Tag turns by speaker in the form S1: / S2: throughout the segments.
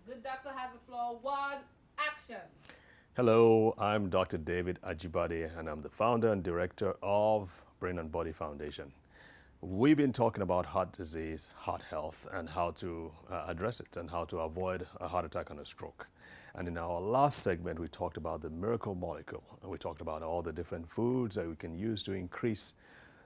S1: Good doctor has the floor. One, action.
S2: Hello, I'm Dr. David Ajibade, and I'm the founder and director of Brain and Body Foundation. We've been talking about heart disease, heart health, and how to address it and how to avoid a heart attack and a stroke. And in our last segment, we talked about the miracle molecule, and we talked about all the different foods that we can use to increase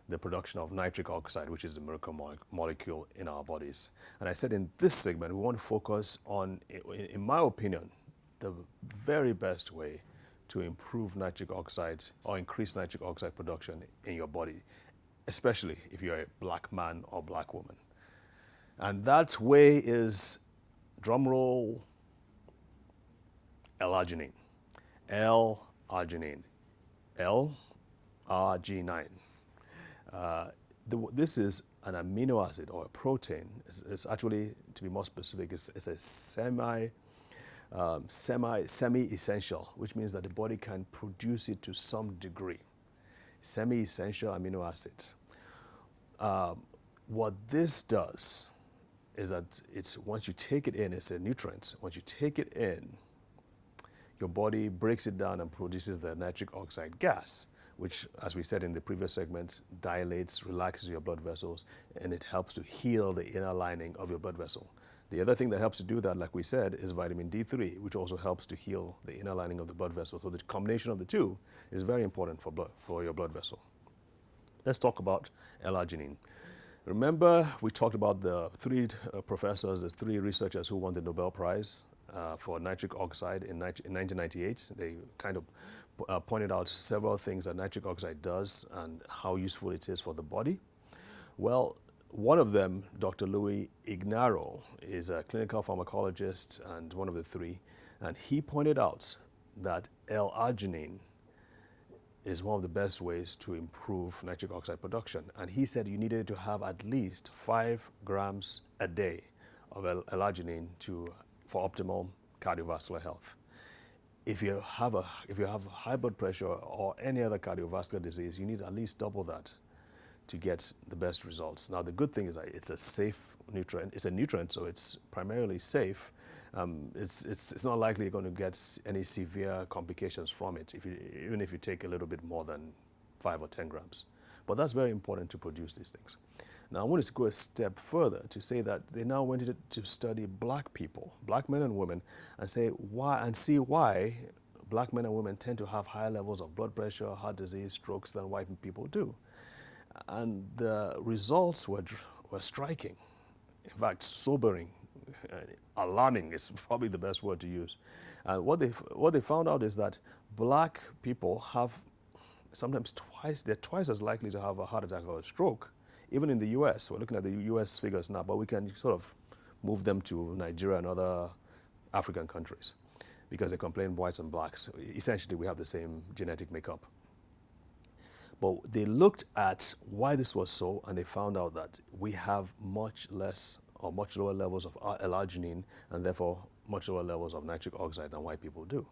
S2: the production of nitric oxide, which is the miracle molecule in our bodies. And I said in this segment, we want to focus on, in my opinion, the very best way to improve nitric oxide or increase nitric oxide production in your body, especially if you're a black man or black woman. And that way is, drum roll, L-arginine. L-arginine. L-arginine. This is an amino acid or a protein. It's actually, to be more specific, it's a semi-essential, which means that the body can produce it to some degree. Semi-essential amino acid. What this does is that it's once you take it in, it's a nutrient. Once you take it in, your body breaks it down and produces the nitric oxide gas, which, as we said in the previous segment, dilates, relaxes your blood vessels, and it helps to heal the inner lining of your blood vessel. The other thing that helps to do that, like we said, is vitamin D3, which also helps to heal the inner lining of the blood vessel. So the combination of the two is very important for your blood vessel. Let's talk about L-arginine. Remember, we talked about the three professors, the three researchers who won the Nobel Prize for nitric oxide in 1998. They kind of pointed out several things that nitric oxide does and how useful it is for the body. Well, one of them, Dr. Louis Ignarro, is a clinical pharmacologist and one of the three, and he pointed out that L-arginine is one of the best ways to improve nitric oxide production. And he said you needed to have at least 5 grams a day of L-arginine for optimal cardiovascular health. If you have high blood pressure or any other cardiovascular disease, you need at least double that to get the best results. Now, the good thing is that it's a safe nutrient. It's a nutrient, so it's primarily safe. It's not likely you're going to get any severe complications from it, even if you take a little bit more than 5 or 10 grams. But that's very important to produce these things. Now, I wanted to go a step further to say that they now wanted to study black people, black men and women, and see why black men and women tend to have higher levels of blood pressure, heart disease, strokes than white people do. And the results were striking. In fact, sobering, alarming is probably the best word to use. And what they found out is that black people have they're twice as likely to have a heart attack or a stroke, even in the US. We're looking at the US figures now, but we can sort of move them to Nigeria and other African countries because they complain whites and blacks. Essentially, we have the same genetic makeup. But they looked at why this was so, and they found out that we have much less or much lower levels of L-arginine and therefore much lower levels of nitric oxide than white people do.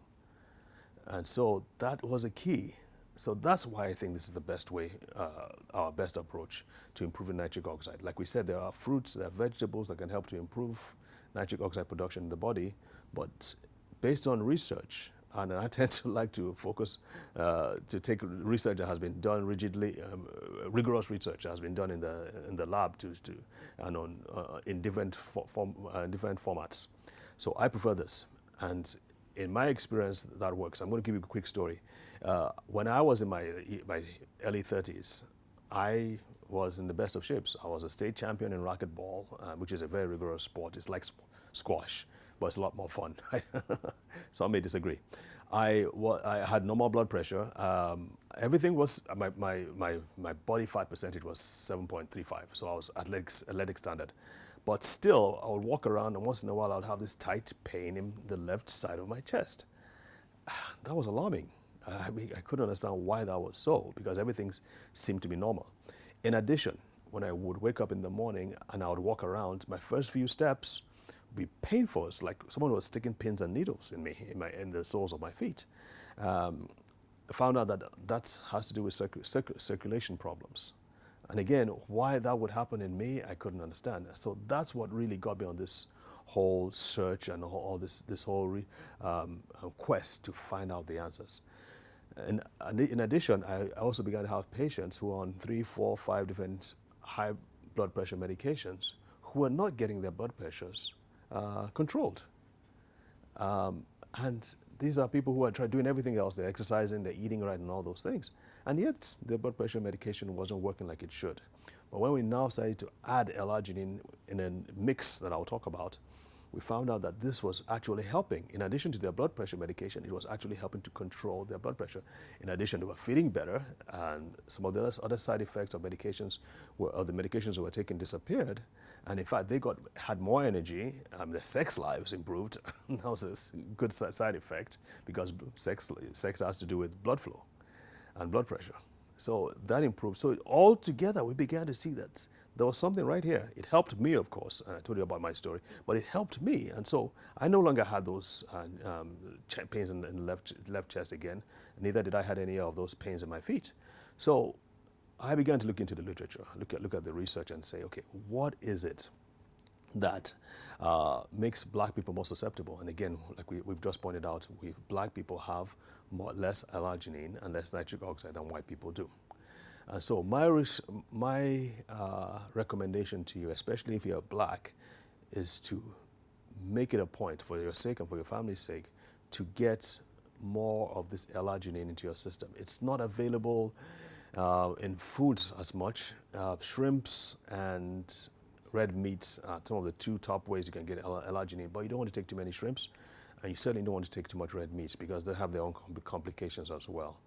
S2: And so that was a key. So that's why I think this is the best way, our best approach to improving nitric oxide. Like we said, there are fruits, there are vegetables that can help to improve nitric oxide production in the body, but based on research, and I tend to like to focus, to take research that has been done rigorous research that has been done in the lab in different formats. So I prefer this, and in my experience, that works. I'm going to give you a quick story. When I was in my early 30s, I was in the best of shapes. I was a state champion in racquetball, which is a very rigorous sport. It's like squash, but it's a lot more fun. Some may disagree. I had normal blood pressure. Everything was, my body fat percentage was 7.35, so I was athletic standard. But still, I would walk around, and once in a while, I would have this tight pain in the left side of my chest. That was alarming. I couldn't understand why that was so, because everything seemed to be normal. In addition, when I would wake up in the morning and I would walk around, my first few steps would be painful. It's like someone was sticking pins and needles in me, in the soles of my feet. I found out that has to do with circulation problems. And again, why that would happen in me, I couldn't understand. So that's what really got me on this whole search and all this whole quest to find out the answers. And in addition, I also began to have patients who are on 3, 4, 5 different high blood pressure medications who are not getting their blood pressures controlled. And these are people who are doing everything else. They're exercising, they're eating right, and all those things. And yet, their blood pressure medication wasn't working like it should. But when we now started to add L-arginine in a mix that I'll talk about, we found out that this was actually helping. In addition to their blood pressure medication, it was actually helping to control their blood pressure. In addition, they were feeling better, and some of the other side effects of medications, the medications they were taking disappeared. And in fact, they had more energy. Their sex lives improved. That was a good side effect, because sex has to do with blood flow and blood pressure. So that improved. So all together, we began to see that there was something right here. It helped me, of course, and I told you about my story, but it helped me. And so I no longer had those pains in the left chest again. Neither did I had any of those pains in my feet. So I began to look into the literature, look at the research and say, okay, what is it that makes black people more susceptible? And again, like we've just pointed out, black people have less L-arginine and less nitric oxide than white people do. And so my recommendation to you, especially if you're black, is to make it a point, for your sake and for your family's sake, to get more of this L-arginine into your system. It's not available in foods as much. Shrimps and red meats are some of the two top ways you can get L-arginine, but you don't want to take too many shrimps, and you certainly don't want to take too much red meat, because they have their own complications as well.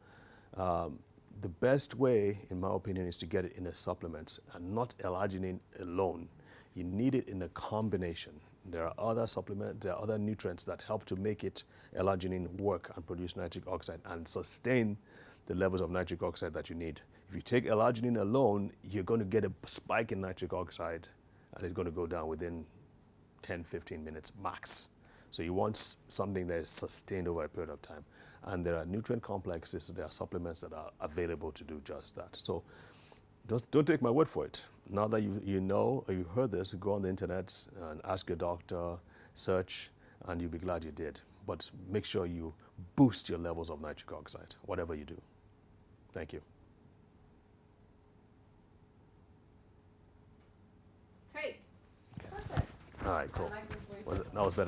S2: The best way, in my opinion, is to get it in a supplement and not L-arginine alone. You need it in a combination. There are other supplements, there are other nutrients that help to make L-arginine work and produce nitric oxide and sustain the levels of nitric oxide that you need. If you take L-arginine alone, you're going to get a spike in nitric oxide, and it's going to go down within 10, 15 minutes max. So you want something that is sustained over a period of time. And there are nutrient complexes, there are supplements that are available to do just that. So don't take my word for it. Now that you know, or you've heard this, go on the internet and ask your doctor, search, and you'll be glad you did. But make sure you boost your levels of nitric oxide, whatever you do. Thank you.
S1: Take. Perfect.
S2: All right, cool.
S1: I like this voice.
S2: That was better.